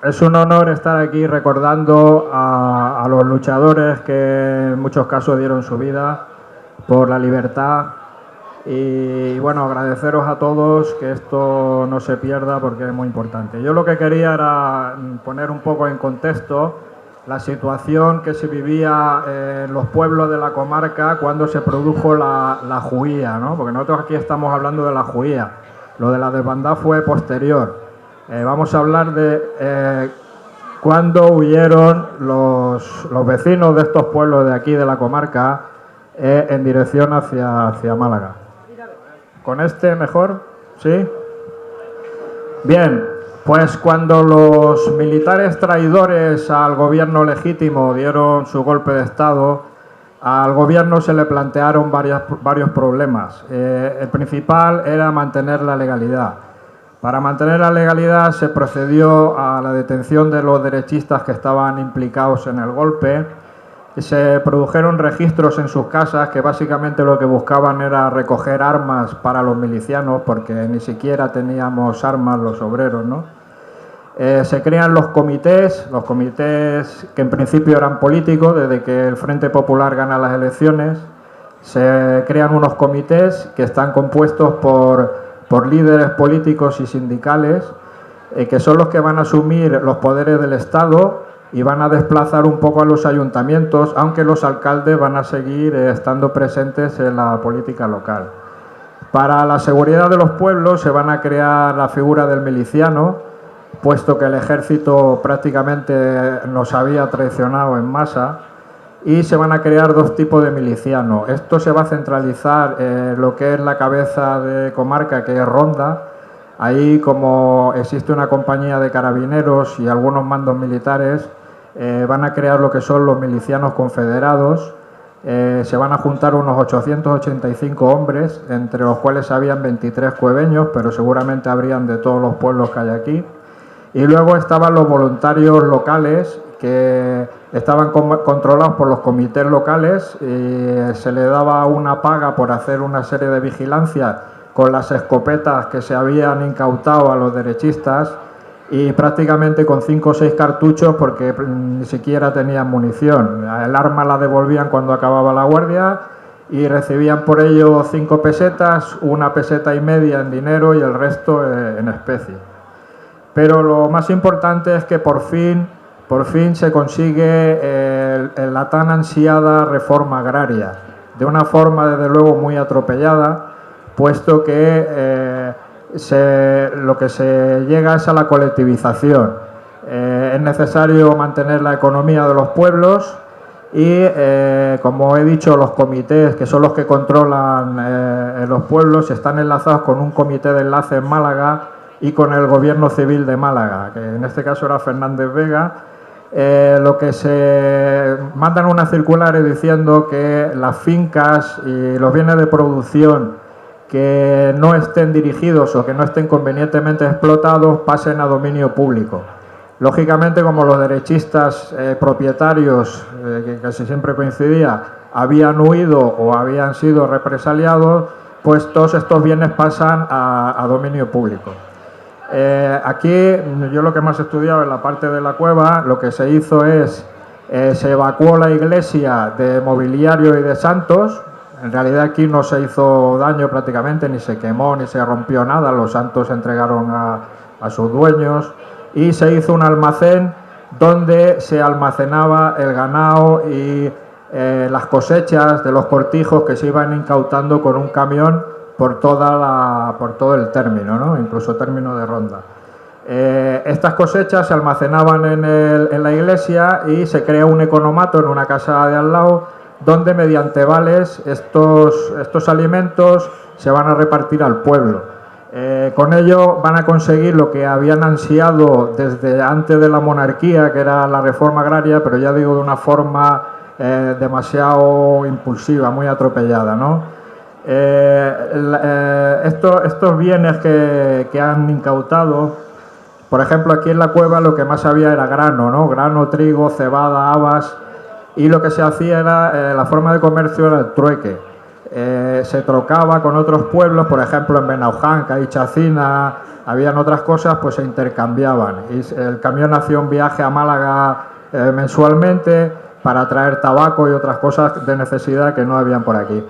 Es un honor estar aquí recordando a los luchadores que en muchos casos dieron su vida por la libertad. Y bueno, agradeceros a todos que esto no se pierda porque es muy importante. Yo lo que quería era poner un poco en contexto la situación que se vivía en los pueblos de la comarca cuando se produjo la Juía, ¿no? Porque nosotros aquí estamos hablando de la Juía. Lo de la desbandada fue posterior. Vamos a hablar de cuándo huyeron los vecinos de estos pueblos de aquí, de la comarca, en dirección hacia Málaga. ¿Con este mejor? ¿Sí? Bien, pues cuando los militares traidores al gobierno legítimo dieron su golpe de Estado, al gobierno se le plantearon varios problemas. El principal era mantener la legalidad. Para mantener la legalidad se procedió a la detención de los derechistas que estaban implicados en el golpe. Se produjeron registros en sus casas que básicamente lo que buscaban era recoger armas para los milicianos, porque ni siquiera teníamos armas los obreros, ¿no? Se crean los comités que en principio eran políticos, desde que el Frente Popular gana las elecciones. Se crean unos comités que están compuestos por líderes políticos y sindicales, que son los que van a asumir los poderes del Estado y van a desplazar un poco a los ayuntamientos, aunque los alcaldes van a seguir estando presentes en la política local. Para la seguridad de los pueblos se van a crear la figura del miliciano, puesto que el ejército prácticamente nos había traicionado en masa, y se van a crear dos tipos de milicianos. Esto se va a centralizar en lo que es la cabeza de comarca, que es Ronda. Ahí, como existe una compañía de carabineros y algunos mandos militares, van a crear lo que son los milicianos confederados. Se van a juntar unos 885 hombres, entre los cuales habían 23 cueveños, pero seguramente habrían de todos los pueblos que hay aquí. Y luego estaban los voluntarios locales, que estaban controlados por los comités locales, y se le daba una paga por hacer una serie de vigilancias con las escopetas que se habían incautado a los derechistas, y prácticamente con 5 o 6 cartuchos, porque ni siquiera tenían munición. El arma la devolvían cuando acababa la guardia y recibían por ello 5 pesetas, 1,5 pesetas en dinero y el resto en especie. Pero lo más importante es que por fin se consigue la tan ansiada reforma agraria, de una forma desde luego muy atropellada, puesto que lo que se llega es a la colectivización. Es necesario mantener la economía de los pueblos y, como he dicho, los comités, que son los que controlan los pueblos, están enlazados con un comité de enlace en Málaga y con el gobierno civil de Málaga, que en este caso era Fernández Vega. Lo que se mandan unas circulares diciendo que las fincas y los bienes de producción que no estén dirigidos o que no estén convenientemente explotados pasen a dominio público. Lógicamente, como los derechistas propietarios, que casi siempre coincidía, habían huido o habían sido represaliados, pues todos estos bienes pasan a dominio público. Aquí yo lo que más he estudiado en la parte de la cueva, lo que se hizo es, se evacuó la iglesia de mobiliario y de santos. En realidad aquí no se hizo daño prácticamente, ni se quemó, ni se rompió nada. Los santos se entregaron a sus dueños, y se hizo un almacén donde se almacenaba el ganado y las cosechas de los cortijos que se iban incautando con un camión por todo el término, ¿no? Incluso término de Ronda. Estas cosechas se almacenaban en la iglesia y se crea un economato en una casa de al lado, donde mediante vales estos alimentos se van a repartir al pueblo. Con ello van a conseguir lo que habían ansiado desde antes de la monarquía, que era la reforma agraria, pero ya digo de una forma demasiado impulsiva, muy atropellada, ¿no? Estos bienes que han incautado, por ejemplo, aquí en la cueva lo que más había era grano, ¿no? Grano, trigo, cebada, habas, y lo que se hacía era, la forma de comercio era el trueque. se trocaba con otros pueblos, por ejemplo en Benauján, que hay chacina, habían otras cosas, pues se intercambiaban. Y el camión hacía un viaje a Málaga mensualmente para traer tabaco y otras cosas de necesidad que no habían por aquí.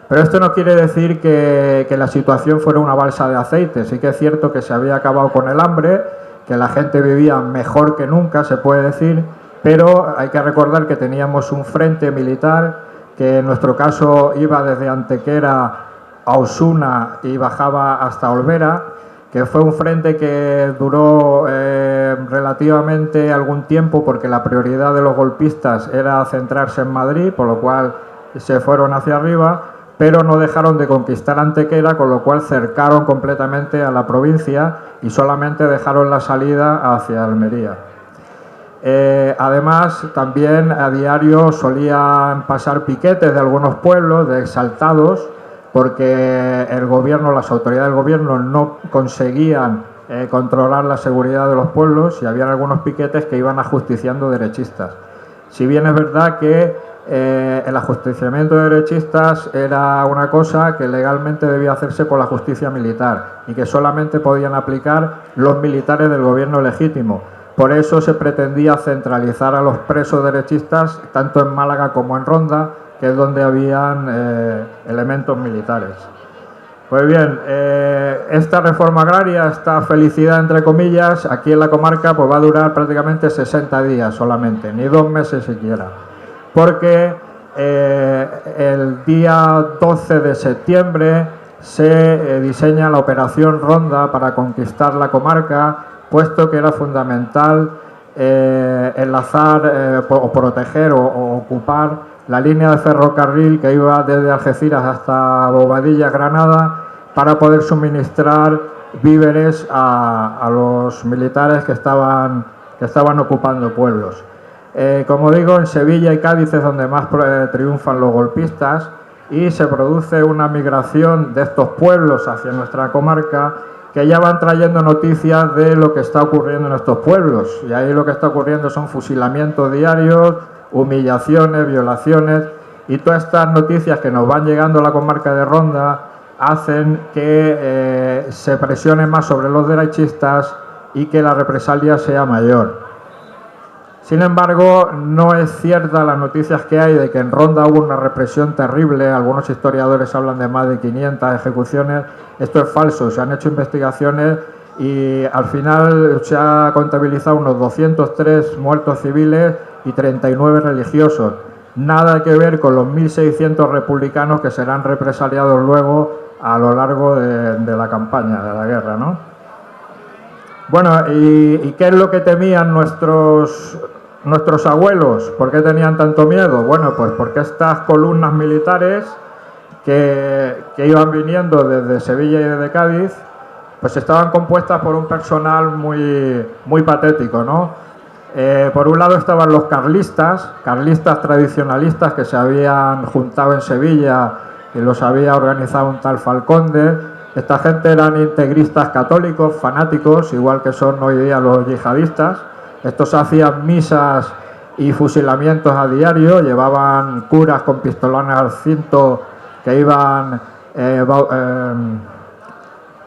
Pero esto no quiere decir que la situación fuera una balsa de aceite. Sí que es cierto que se había acabado con el hambre, que la gente vivía mejor que nunca, se puede decir, pero hay que recordar que teníamos un frente militar que en nuestro caso iba desde Antequera a Osuna y bajaba hasta Olvera, que fue un frente que duró relativamente algún tiempo porque la prioridad de los golpistas era centrarse en Madrid, por lo cual se fueron hacia arriba, pero no dejaron de conquistar Antequera, con lo cual cercaron completamente a la provincia y solamente dejaron la salida hacia Almería. Además, también a diario solían pasar piquetes de algunos pueblos, de exaltados, porque el gobierno, las autoridades del gobierno no conseguían controlar la seguridad de los pueblos y había algunos piquetes que iban ajusticiando derechistas. Si bien es verdad que el ajusticiamiento de derechistas era una cosa que legalmente debía hacerse por la justicia militar y que solamente podían aplicar los militares del gobierno legítimo. Por eso se pretendía centralizar a los presos derechistas tanto en Málaga como en Ronda, que es donde habían elementos militares. Pues bien, esta reforma agraria, esta felicidad entre comillas, aquí en la comarca pues va a durar prácticamente 60 días solamente, ni 2 meses siquiera, porque el día 12 de septiembre se diseña la operación Ronda para conquistar la comarca, puesto que era fundamental enlazar o proteger o ocupar la línea de ferrocarril que iba desde Algeciras hasta Bobadilla, Granada, para poder suministrar víveres a los militares que estaban ocupando pueblos. Como digo, en Sevilla y Cádiz es donde más triunfan los golpistas y se produce una migración de estos pueblos hacia nuestra comarca, que ya van trayendo noticias de lo que está ocurriendo en estos pueblos. Y ahí lo que está ocurriendo son fusilamientos diarios, humillaciones, violaciones, y todas estas noticias que nos van llegando a la comarca de Ronda hacen que se presione más sobre los derechistas y que la represalia sea mayor. Sin embargo, no es cierta las noticias que hay de que en Ronda hubo una represión terrible. Algunos historiadores hablan de más de 500 ejecuciones. Esto es falso, se han hecho investigaciones y al final se ha contabilizado unos 203 muertos civiles y 39 religiosos. Nada que ver con los 1.600 republicanos que serán represaliados luego a lo largo de la campaña, de la guerra, ¿no? Bueno, ¿y qué es lo que temían nuestros abuelos? ¿Por qué tenían tanto miedo? Bueno, pues porque estas columnas militares que iban viniendo desde Sevilla y desde Cádiz, pues estaban compuestas por un personal muy patético, ¿no? Por un lado estaban los carlistas tradicionalistas que se habían juntado en Sevilla y los había organizado un tal Falconde. Esta gente eran integristas católicos, fanáticos, igual que son hoy día los yihadistas. Estos hacían misas y fusilamientos a diario, llevaban curas con pistolones al cinto que iban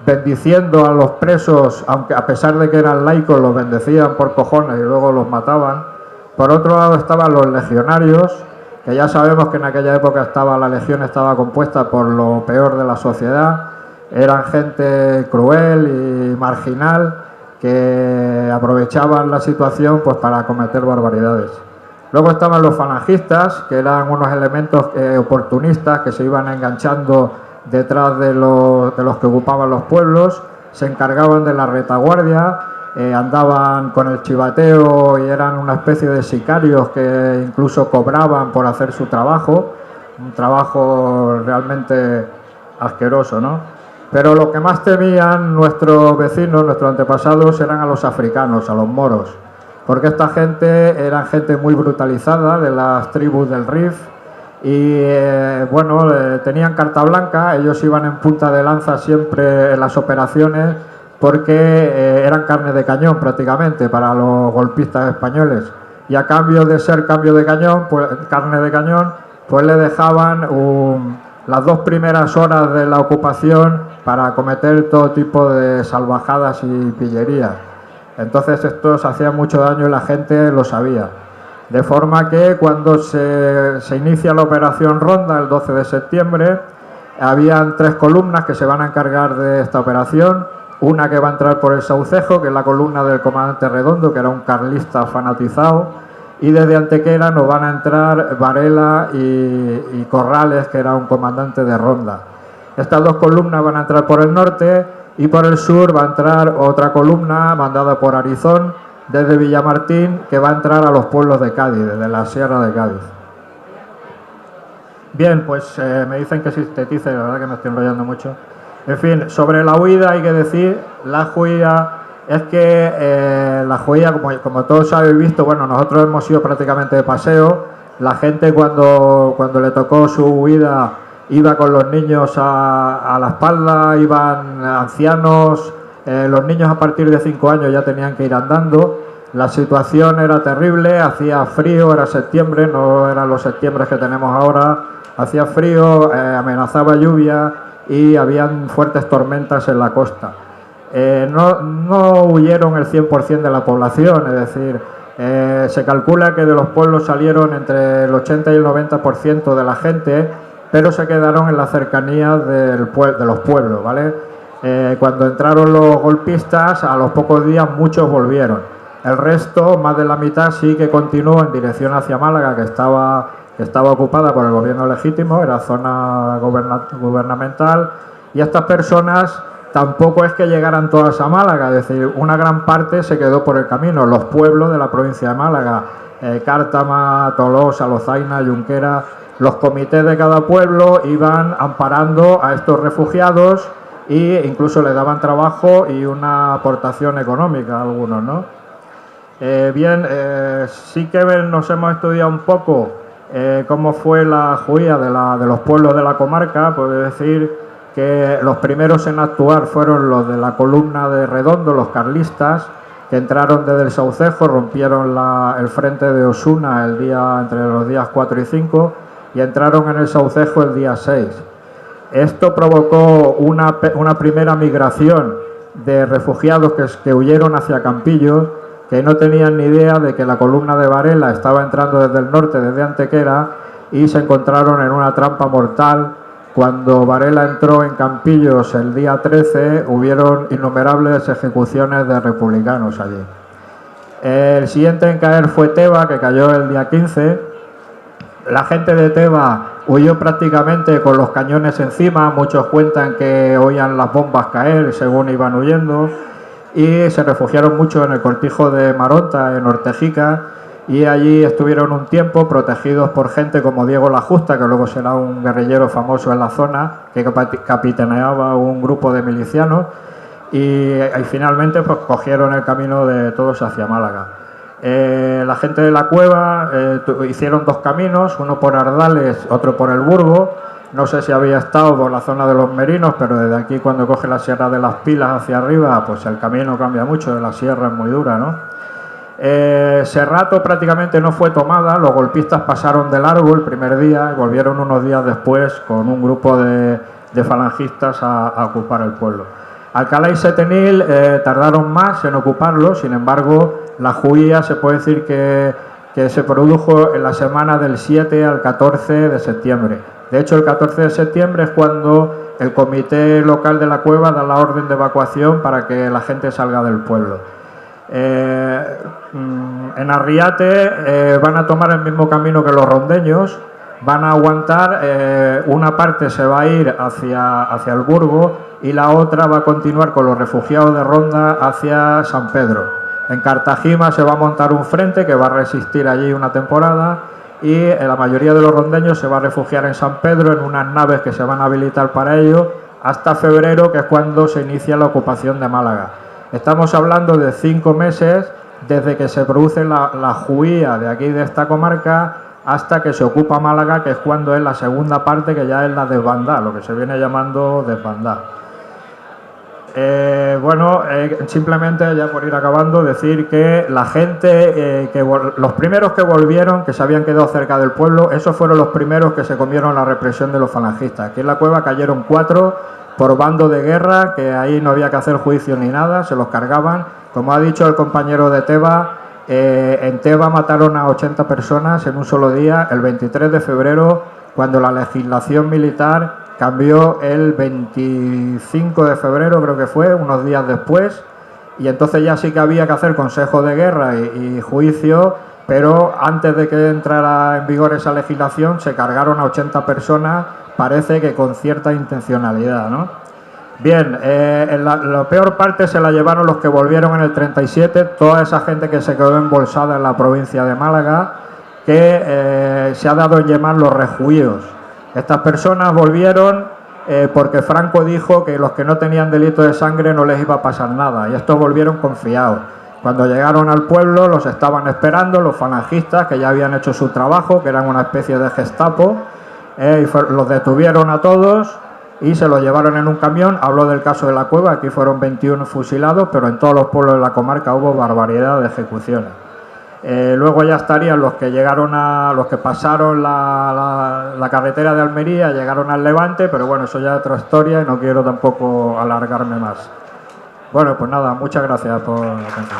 bendiciendo a los presos, aunque a pesar de que eran laicos, los bendecían por cojones y luego los mataban. Por otro lado estaban los legionarios, que ya sabemos que en aquella época la legión estaba compuesta por lo peor de la sociedad. Eran gente cruel y marginal que aprovechaban la situación pues para cometer barbaridades. Luego estaban los falangistas, que eran unos elementos oportunistas que se iban enganchando detrás de los que ocupaban los pueblos, se encargaban de la retaguardia, andaban con el chivateo y eran una especie de sicarios que incluso cobraban por hacer su trabajo, un trabajo realmente asqueroso, ¿no? Pero lo que más temían nuestros vecinos, nuestros antepasados, eran a los africanos, a los moros, porque esta gente eran gente muy brutalizada de las tribus del Rif y tenían carta blanca. Ellos iban en punta de lanza siempre en las operaciones porque eran carne de cañón prácticamente para los golpistas españoles, y a cambio de ser carne de cañón, pues le dejaban las 2 primeras horas de la ocupación para cometer todo tipo de salvajadas y pillerías. Entonces esto se hacía mucho daño y la gente lo sabía. De forma que cuando se inicia la operación Ronda, el 12 de septiembre, habían 3 columnas que se van a encargar de esta operación. Una que va a entrar por el Saucejo, que es la columna del comandante Redondo, que era un carlista fanatizado, y desde Antequera nos van a entrar Varela y Corrales, que era un comandante de Ronda. Estas 2 columnas van a entrar por el norte y por el sur va a entrar otra columna mandada por Arizón desde Villamartín, que va a entrar a los pueblos de Cádiz, desde la Sierra de Cádiz. Bien, pues me dicen que sintetice, la verdad que me estoy enrollando mucho. En fin, sobre la huida hay que decir, la huida es que la huida, como todos habéis visto, bueno, nosotros hemos ido prácticamente de paseo. La gente cuando le tocó su huida iba con los niños a la espalda, iban ancianos, los niños a partir de 5 años ya tenían que ir andando. La situación era terrible, hacía frío, era septiembre, no eran los septiembres que tenemos ahora, hacía frío, amenazaba lluvia y habían fuertes tormentas en la costa. No huyeron el 100% de la población, es decir, se calcula que de los pueblos salieron entre el 80 y el 90% de la gente, pero se quedaron en las cercanías de los pueblos, ¿vale? Cuando entraron los golpistas, a los pocos días muchos volvieron. El resto, más de la mitad, sí que continuó en dirección hacia Málaga, que estaba ocupada por el gobierno legítimo, era zona gubernamental, y estas personas tampoco es que llegaran todas a Málaga, es decir, una gran parte se quedó por el camino, los pueblos de la provincia de Málaga, Cártama, Tolosa, Lozaina, Junquera. Los comités de cada pueblo iban amparando a estos refugiados e incluso les daban trabajo y una aportación económica a algunos, ¿no? Sí que nos hemos estudiado un poco cómo fue la huida de los pueblos de la comarca. Puedo decir que los primeros en actuar fueron los de la columna de Redondo, los carlistas, que entraron desde el Saucejo, rompieron el frente de Osuna entre los días 4 y 5 y entraron en el Saucejo el día 6. Esto provocó una primera migración de refugiados que huyeron hacia Campillo, que no tenían ni idea de que la columna de Varela estaba entrando desde el norte, desde Antequera, y se encontraron en una trampa mortal. Cuando Varela entró en Campillos el día 13, hubieron innumerables ejecuciones de republicanos allí. El siguiente en caer fue Teba, que cayó el día 15. La gente de Teba huyó prácticamente con los cañones encima, muchos cuentan que oían las bombas caer según iban huyendo, y se refugiaron mucho en el cortijo de Maronta, en Ortejica, y allí estuvieron un tiempo protegidos por gente como Diego La Justa, que luego será un guerrillero famoso en la zona, que capitaneaba un grupo de milicianos, y finalmente pues cogieron el camino de todos hacia Málaga. La gente de la cueva hicieron 2 caminos, uno por Ardales, otro por el Burgo. No sé si había estado por la zona de los Merinos, pero desde aquí, cuando coge la Sierra de las Pilas hacia arriba, pues el camino cambia mucho, la sierra es muy dura, ¿no? Serrato prácticamente no fue tomada, los golpistas pasaron de largo el primer día y volvieron unos días después con un grupo de falangistas a ocupar el pueblo. Alcalá y Setenil tardaron más en ocuparlo, sin embargo, la huida se puede decir que se produjo en la semana del 7 al 14 de septiembre. De hecho, el 14 de septiembre es cuando el comité local de la cueva da la orden de evacuación para que la gente salga del pueblo. En Arriate van a tomar el mismo camino que los rondeños, van a aguantar, una parte se va a ir hacia el Burgo y la otra va a continuar con los refugiados de Ronda hacia San Pedro. En Cartagena se va a montar un frente que va a resistir allí una temporada y la mayoría de los rondeños se va a refugiar en San Pedro en unas naves que se van a habilitar para ello hasta febrero, que es cuando se inicia la ocupación de Málaga. Estamos hablando de 5 meses desde que se produce la huida de aquí, de esta comarca, hasta que se ocupa Málaga, que es cuando es la segunda parte, que ya es la desbandada, lo que se viene llamando desbandada. Bueno, simplemente ya por ir acabando, decir que la gente, los primeros que volvieron, que se habían quedado cerca del pueblo, esos fueron los primeros que se comieron la represión de los falangistas. Aquí en la cueva cayeron 4 por bando de guerra, que ahí no había que hacer juicio ni nada, se los cargaban. Como ha dicho el compañero de Teba, en Teba mataron a 80 personas en un solo día, el 23 de febrero, cuando la legislación militar cambió el 25 de febrero, creo que fue, unos días después, y entonces ya sí que había que hacer consejo de guerra y juicio, pero antes de que entrara en vigor esa legislación se cargaron a 80 personas, parece que con cierta intencionalidad, ¿no? Bien, la peor parte se la llevaron los que volvieron en el 37, toda esa gente que se quedó embolsada en la provincia de Málaga, que se ha dado en llamar los rejuíos. Estas personas volvieron porque Franco dijo que los que no tenían delito de sangre no les iba a pasar nada, y estos volvieron confiados. Cuando llegaron al pueblo los estaban esperando los falangistas, que ya habían hecho su trabajo, que eran una especie de Gestapo, y los detuvieron a todos y se los llevaron en un camión. Habló del caso de la cueva, aquí fueron 21 fusilados, pero en todos los pueblos de la comarca hubo barbaridad de ejecuciones. Luego ya estarían los que llegaron los que pasaron la carretera de Almería, llegaron al Levante, pero bueno, eso ya es otra historia y no quiero tampoco alargarme más. Bueno, pues nada, muchas gracias por la atención.